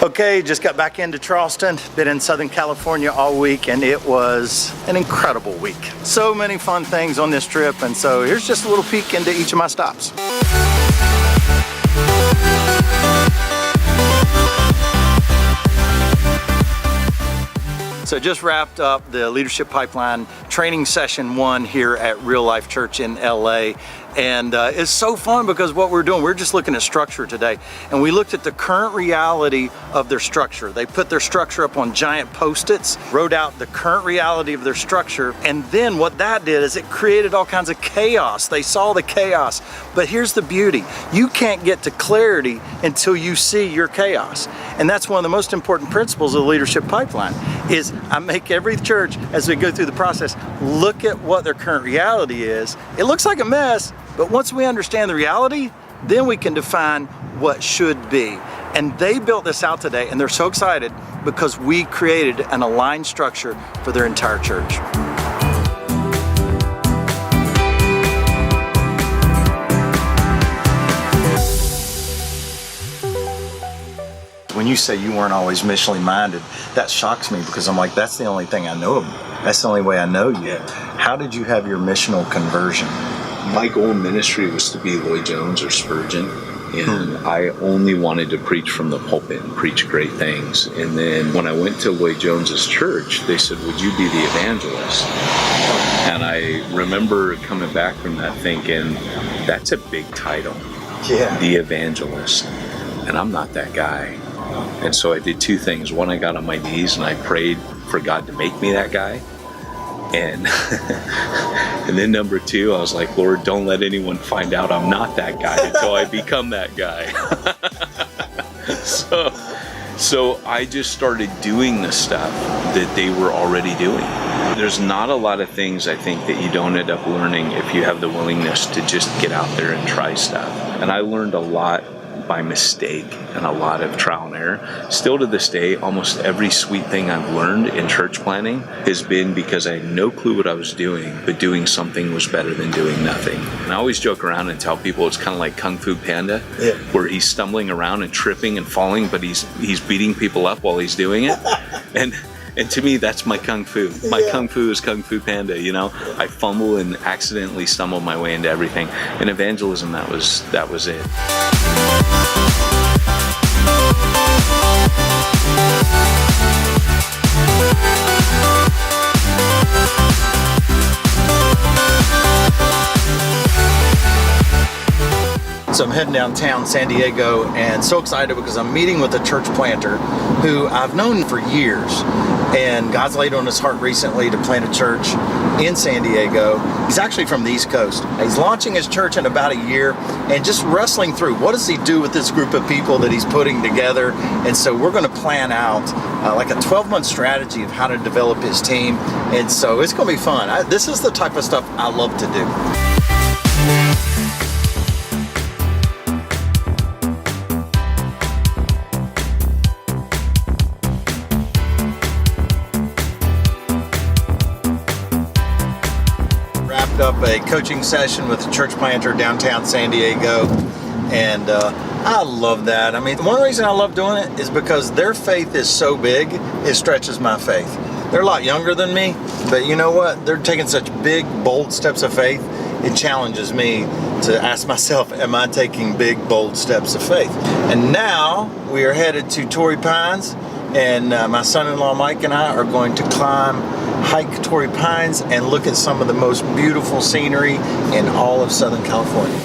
Okay, just got back into Charleston. Been in Southern California all week, and it was an incredible week. So many fun things on this trip, and so here's just a little peek into each of my stops. So just wrapped up the Leadership Pipeline training session 1 here at Real Life Church in LA. And it's so fun because what we're doing, we're just looking at structure today. And we looked at the current reality of their structure. They put their structure up on giant Post-its, wrote out the current reality of their structure. And then what that did is it created all kinds of chaos. They saw the chaos. But here's the beauty. You can't get to clarity until you see your chaos. And that's one of the most important principles of the Leadership Pipeline is I make every church, as we go through the process, look at what their current reality is. It looks like a mess, but once we understand the reality, then we can define what should be. And they built this out today, and they're so excited because we created an aligned structure for their entire church. When you say you weren't always missionally minded, that shocks me because I'm like, that's the only thing I know of you. That's the only way I know you. How did you have your missional conversion? My goal in ministry was to be Lloyd Jones or Spurgeon, and I only wanted to preach from the pulpit and preach great things. And then when I went to Lloyd Jones's church, they said, would you be the evangelist? And I remember coming back from that thinking, that's a big title, the evangelist, and I'm not that guy. And so I did 2 things. One, I got on my knees and I prayed for God to make me that guy. And and then number 2, I was like, Lord, don't let anyone find out I'm not that guy until I become that guy. So I just started doing the stuff that they were already doing. There's not a lot of things I think that you don't end up learning if you have the willingness to just get out there and try stuff. And I learned a lot by mistake and a lot of trial and error. Still to this day, almost every sweet thing I've learned in church planning has been because I had no clue what I was doing, but doing something was better than doing nothing. And I always joke around and tell people it's kind of like Kung Fu Panda, where he's stumbling around and tripping and falling, but he's beating people up while he's doing it. And to me, that's my Kung Fu. My Kung Fu is Kung Fu Panda, you know? I fumble and accidentally stumble my way into everything. In evangelism, that was it. So I'm heading downtown San Diego and so excited because I'm meeting with a church planter who I've known for years, and God's laid on his heart recently to plant a church in San Diego. He's actually from the East Coast. He's launching his church in about a year and just wrestling through what does he do with this group of people that he's putting together. And so we're going to plan out like a 12-month strategy of how to develop his team. And so it's going to be fun. This is the type of stuff I love to do. Up a coaching session with a church planter downtown San Diego, and I love that. I mean, one reason I love doing it is because their faith is so big, it stretches my faith. They're a lot younger than me, but you know what? They're taking such big, bold steps of faith. It challenges me to ask myself, am I taking big, bold steps of faith? And now we are headed to Torrey Pines, and my son-in-law Mike and I are going to hike Torrey Pines and look at some of the most beautiful scenery in all of Southern California.